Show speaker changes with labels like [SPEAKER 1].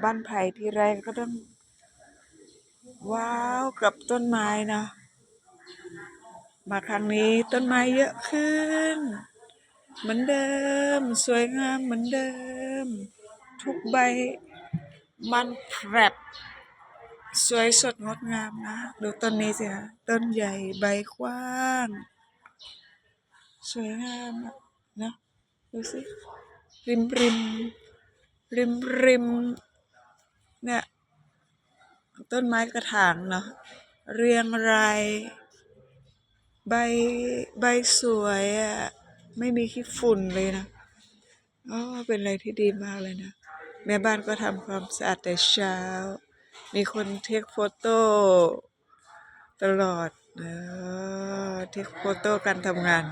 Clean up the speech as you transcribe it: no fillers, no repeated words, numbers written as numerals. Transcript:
[SPEAKER 1] บ้านไผ่ทีไรก็ต้องว้าวกับต้นไม้นะมาครั้งนี้ต้นไม้เยอะขึ้นเหมือนเดิมสวยงามเหมือนเดิมทุกใบมันแผลบสวยสดงดงามนะดูต้นนี้สิคะต้นใหญ่ใบกว้างสวยงามนะดูสิริมริมริมเนี่ยต้นไม้กระถางเนาะเรียงรายใบใบสวยอ่ะไม่มีขี้ฝุ่นเลยนะอ๋อเป็นอะไรที่ดีมากเลยนะแม่บ้านก็ทำความสะอาดแต่เช้ามีคนเทคโฟโต้ตลอดเทคโฟโต้การทำงาน